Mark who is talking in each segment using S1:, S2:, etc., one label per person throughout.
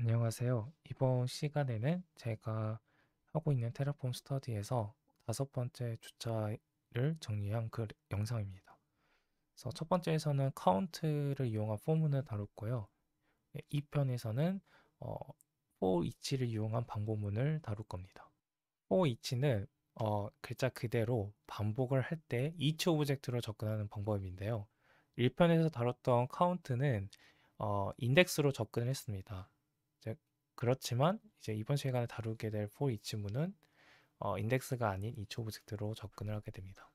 S1: 안녕하세요. 이번 시간에는 제가 하고 있는 테라폼 스터디에서 다섯 번째 주차를 정리한 그 영상입니다. 그래서 첫 번째에서는 카운트를 이용한 포문을 다뤘고요. 2편에서는 어, for each를 이용한 반복문을 다룰 겁니다. for each는 글자 그대로 반복을 할 때 each 오브젝트로 접근하는 방법인데요. 1편에서 다뤘던 카운트는 인덱스로 접근을 했습니다. 이제 그렇지만 이제 이번 시간에 다루게 될 for each문은 인덱스가 아닌 each 오브젝트로 접근을 하게 됩니다.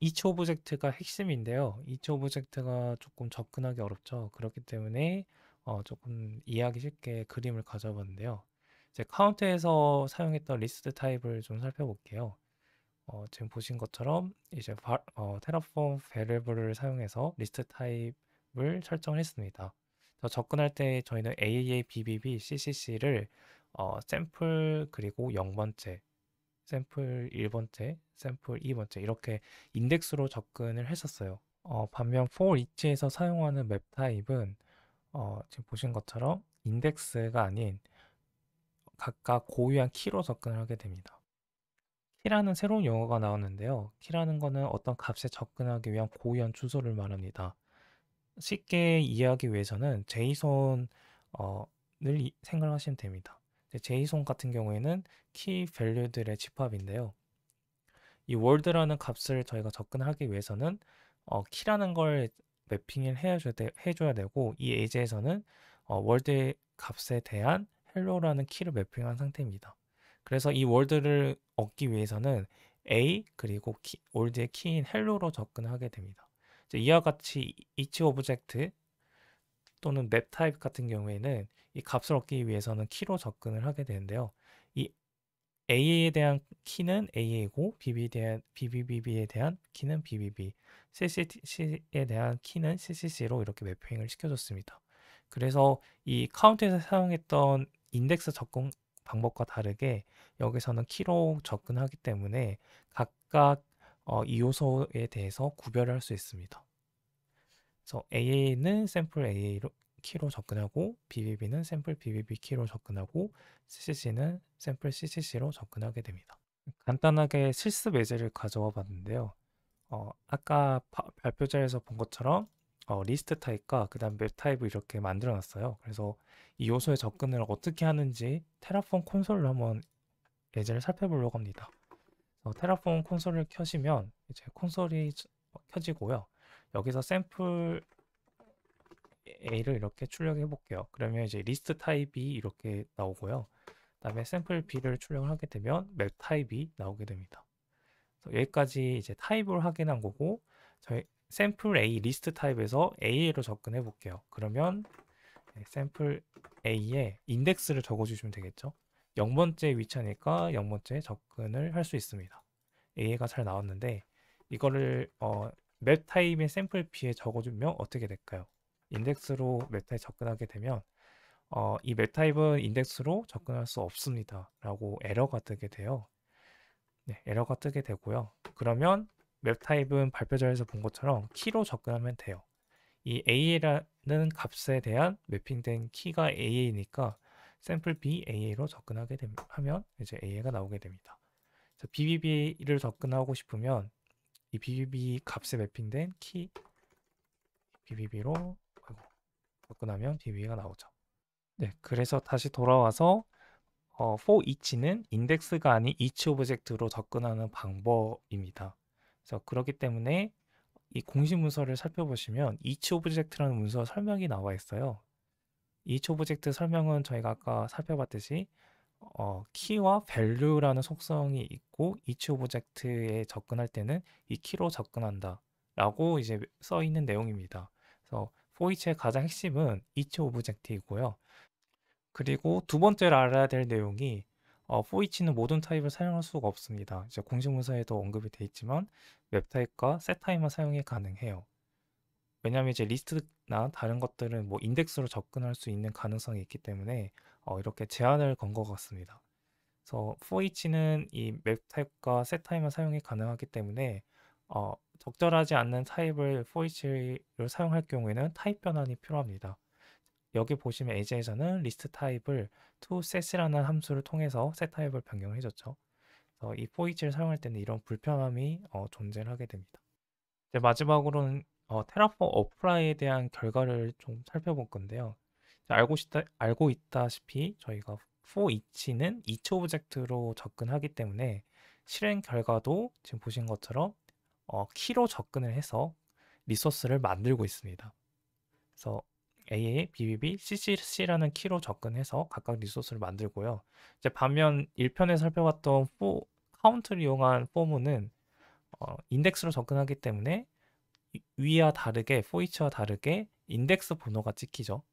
S1: each 오브젝트가 핵심인데요. each 오브젝트가 조금 접근하기 어렵죠. 그렇기 때문에 조금 이해하기 쉽게 그림을 가져봤는데요. 이제 카운트에서 사용했던 리스트 타입을 좀 살펴볼게요. 지금 보신 것처럼 이제 테라폼 베리블을 사용해서 리스트 타입을 설정했습니다. 접근할 때 저희는 AAA, BBB, CCC를 샘플 그리고 0번째, 샘플 1번째, 샘플 2번째 이렇게 인덱스로 접근을 했었어요. 반면 for each에서 사용하는 맵 타입은 지금 보신 것처럼 인덱스가 아닌 각각 고유한 키로 접근을 하게 됩니다. 키라는 새로운 용어가 나왔는데요. 키라는 거는 어떤 값에 접근하기 위한 고유한 주소를 말합니다. 쉽게 이해하기 위해서는 제이손을 생각하시면 됩니다. 제이손 같은 경우에는 키 밸류들의 집합인데요. 이 월드라는 값을 저희가 접근하기 위해서는 키라는 걸 매핑을 해줘야 되고 이 예제에서는 월드의 값에 대한 헬로라는 키를 매핑한 상태입니다. 그래서 이 월드를 얻기 위해서는 a 그리고 월드의 키인 헬로로 접근하게 됩니다. 이와 같이 each 오브젝트 또는 맵 타입 같은 경우에는 이 값을 얻기 위해서는 키로 접근을 하게 되는데요. 이 A에 대한 키는 A이고 BBB에 대한 키는 BBB, CCC에 대한 키는 CCC로 이렇게 매핑을 시켜줬습니다. 그래서 이 카운트에서 사용했던 인덱스 접근 방법과 다르게 여기서는 키로 접근하기 때문에 각각 이 요소에 대해서 구별을 할 수 있습니다. 그래서 AA는 샘플 AA로 키로 접근하고 BBB는 샘플 BBB 키로 접근하고 CCC는 샘플 CCC로 접근하게 됩니다. 간단하게 실습 예제를 가져와 봤는데요. 아까 발표자에서 본 것처럼 리스트 타입과 그 다음 맵 타입을 이렇게 만들어 놨어요. 그래서 이 요소에 접근을 어떻게 하는지 테라폼 콘솔로 한번 예제를 살펴보려고 합니다. 테라폼 콘솔을 켜시면 이제 콘솔이 켜지고요. 여기서 샘플 A를 이렇게 출력해 볼게요. 그러면 이제 리스트 타입이 이렇게 나오고요. 그다음에 샘플 B를 출력을 하게 되면 맵 타입이 나오게 됩니다. 여기까지 이제 타입을 확인한 거고 저희 샘플 A 리스트 타입에서 A로 접근해 볼게요. 그러면 샘플 A에 인덱스를 적어 주시면 되겠죠. 0번째 위치하니까 0번째 접근을 할 수 있습니다. A가 잘 나왔는데 이거를 맵 타입의 샘플 B에 적어주면 어떻게 될까요? 인덱스로 맵 타입 접근하게 되면 이 맵 타입은 인덱스로 접근할 수 없습니다. 라고 에러가 뜨게 돼요. 네, 에러가 뜨게 되고요. 그러면 맵 타입은 발표자에서 본 것처럼 키로 접근하면 돼요. 이 A라는 값에 대한 매핑된 키가 AA니까 샘플 B AA로 접근하게 하면 이제 AA가 나오게 됩니다. BBB를 접근하고 싶으면 이 BBB 값에 매핑된 키 BBB로 접근하면 BBB가 나오죠. 네, 그래서 다시 돌아와서 for each는 인덱스가 아닌 each 오브젝트로 접근하는 방법입니다. 그래서 그렇기 때문에 이 공식 문서를 살펴보시면 each 오브젝트라는 문서 설명이 나와 있어요. each 오브젝트 설명은 저희가 아까 살펴봤듯이 키와 value라는 속성이 있고 each 오브젝트에 접근할 때는 이 키로 접근한다 라고 이제 써 있는 내용입니다. 그래서 for each의 가장 핵심은 each 오브젝트이고요. 그리고 두 번째로 알아야 될 내용이 for each는 모든 타입을 사용할 수가 없습니다. 이제 공식 문서에도 언급이 되어 있지만 웹 타입과 셋 타입만 사용이 가능해요. 왜냐하면 이제 리스트나 다른 것들은 뭐 인덱스로 접근할 수 있는 가능성이 있기 때문에 이렇게 제한을 건 것 같습니다. 그래서 for each는 이 맵 타입과 셋 타입만 사용이 가능하기 때문에 적절하지 않는 타입을 for each를 사용할 경우에는 타입 변환이 필요합니다. 여기 보시면 에이제에서는 리스트 타입을 toSet이라는 함수를 통해서 셋 타입을 변경해 줬죠. 그래서 이 포이치를 사용할 때는 이런 불편함이 존재를 하게 됩니다. 이제 마지막으로는 테라폼 어플라이에 대한 결과를 좀 살펴볼 건데요. 알고 있다시피 저희가 for each는 each 오브젝트로 접근하기 때문에 실행 결과도 지금 보신 것처럼 키로 접근을 해서 리소스를 만들고 있습니다. 그래서 AA, BBB, CCC라는 키로 접근해서 각각 리소스를 만들고요. 이제 반면 1편에 살펴봤던 카운트를 이용한 포문은 인덱스로 접근하기 때문에 위와 다르게 for each와 다르게 인덱스 번호가 찍히죠.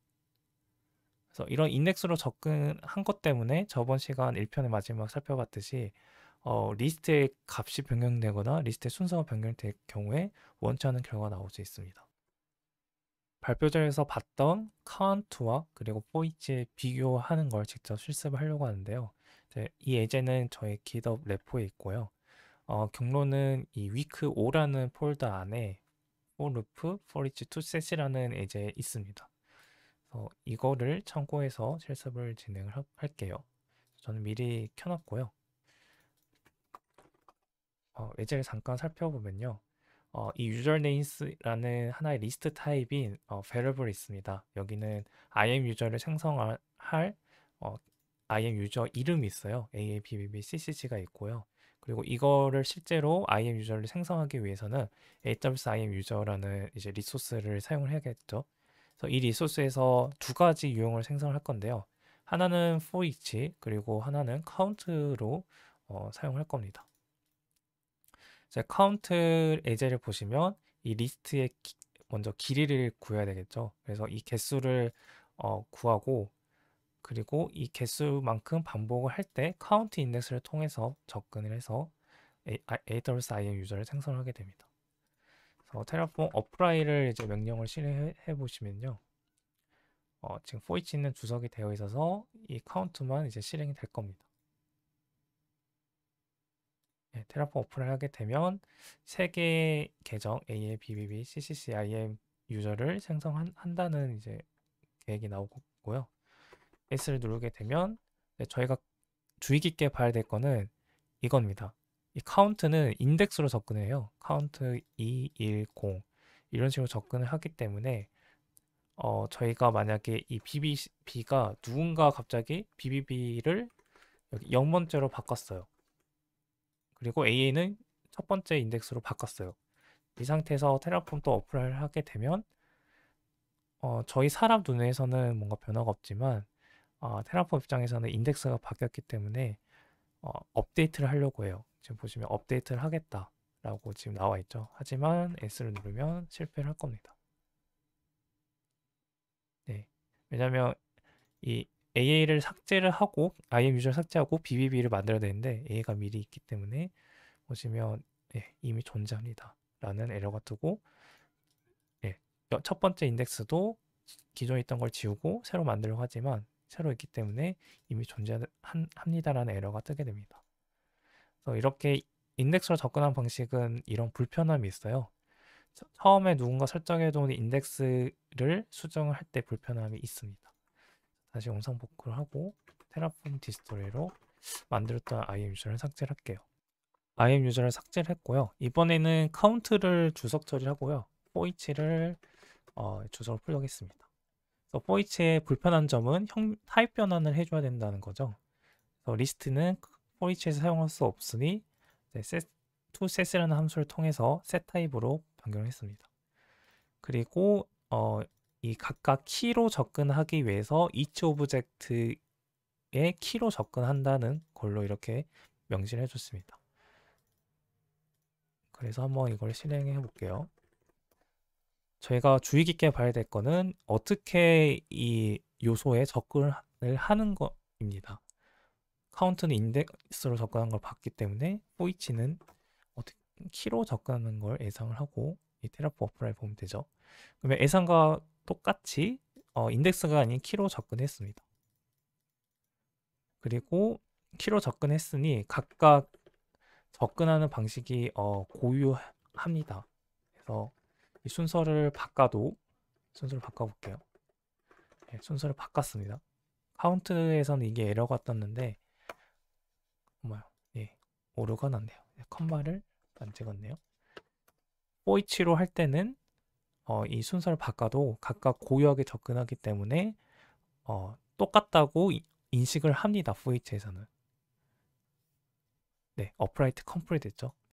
S1: 그래서 이런 인덱스로 접근한 것 때문에 저번 시간 1편의 마지막 살펴봤듯이 리스트의 값이 변경되거나 리스트의 순서가 변경될 경우에 원치 않은 결과가 나올 수 있습니다. 발표자에서 봤던 카운트와 그리고 for each의 비교하는 걸 직접 실습을 하려고 하는데요. 이 예제는 저의 GitHub 레포에 있고요. 경로는 이 week 5라는 폴더 안에 for loop, for each to set이라는 예제에 있습니다. 이거를 참고해서 실습을 진행을 할게요. 저는 미리 켜놨고요. 예제를 잠깐 살펴보면요. 이 userNames라는 하나의 리스트 타입인 variable이 있습니다. 여기는 IAM 유저를 생성할 IAM 유저 이름이 있어요. AA, BBB, CCC가 있고요. 그리고 이거를 실제로 IAM 유저를 생성하기 위해서는 AWS IAM 유저라는 이제 리소스를 사용을 해야겠죠. 그래서 이 리소스에서 두 가지 유형을 생성할 건데요. 하나는 for each 그리고 하나는 count로 사용할 겁니다. 이제 카운트 예제를 보시면 이 리스트의 먼저 길이를 구해야 되겠죠. 그래서 이 개수를 구하고 그리고 이 개수만큼 반복을 할 때 카운트 인덱스를 통해서 접근을 해서 AWS IAM 유저를 생성하게 됩니다. 그래서 테라폼 어플라이를 이제 명령을 실행해 보시면요. 지금 for each는 주석이 되어 있어서 이 카운트만 이제 실행이 될 겁니다. 테라폼 어플을 하게 되면 세 개의 계정 AA, BBB, CCC, IAM 유저를 생성한다는 이제 계획이 나오고요. S를 누르게 되면 저희가 주의 깊게 봐야 될 거는 이겁니다. 이 카운트는 인덱스로 접근해요. 카운트 2, 1, 0 이런 식으로 접근을 하기 때문에 저희가 만약에 이 BBB가 누군가 갑자기 BBB를 여기 0번째로 바꿨어요. 그리고 AA는 첫 번째 인덱스로 바꿨어요. 이 상태에서 테라폼 또 어플을 하게 되면 저희 사람 눈에서는 뭔가 변화가 없지만 테라폼 입장에서는 인덱스가 바뀌었기 때문에 업데이트를 하려고 해요. 지금 보시면 업데이트를 하겠다라고 지금 나와 있죠. 하지만 S를 누르면 실패를 할 겁니다. 네. 왜냐하면 이 AA를 삭제를 하고 IAM 유저를 삭제하고 BBB를 만들어야 되는데 AA가 미리 있기 때문에 보시면 이미 존재합니다. 라는 에러가 뜨고 첫 번째 인덱스도 기존에 있던 걸 지우고 새로 만들려고 하지만 새로 있기 때문에 이미 존재합니다라는 에러가 뜨게 됩니다. 그래서 이렇게 인덱스로 접근한 방식은 이런 불편함이 있어요. 처음에 누군가 설정해둔 인덱스를 수정을 할 때 불편함이 있습니다. 다시 영상 복구를 하고 테라폼 디스토리로 만들었던 IAM 유저를 삭제를 할게요. IAM 유저를 삭제를 했고요. 이번에는 카운트를 주석 처리하고요. for each를 주석을 풀려겠습니다. 그래서 for each의 불편한 점은 타입 변환을 해줘야 된다는 거죠. 그래서 리스트는 for each에서 사용할 수 없으니 toSet이라는 함수를 통해서 set 타입으로 변경했습니다. 그리고 이 각각 키로 접근하기 위해서 each 오브젝트의 키로 접근한다는 걸로 이렇게 명시를 해줬습니다. 그래서 한번 이걸 실행해 볼게요. 저희가 주의 깊게 봐야 될 거는 어떻게 이 요소에 접근을 하는 것입니다. 카운트는 인덱스로 접근한 걸 봤기 때문에 for each는 어떻게 키로 접근하는 걸 예상을 하고 이 테라폼 어플라이 보면 되죠. 그러면 예상과 똑같이 인덱스가 아닌 키로 접근했습니다. 그리고 키로 접근했으니 각각 접근하는 방식이 고유합니다. 그래서 이 순서를 바꿔볼게요. 네, 순서를 바꿨습니다. 카운트에서는 이게 에러가 떴는데 뭐야? 예, 오류가 났네요. 컴마를 안 찍었네요. 포이치로 할 때는 이 순서를 바꿔도 각각 고유하게 접근하기 때문에 똑같다고 인식을 합니다. 포이치에서는. 네, 어프라이트 컴플릿 됐죠.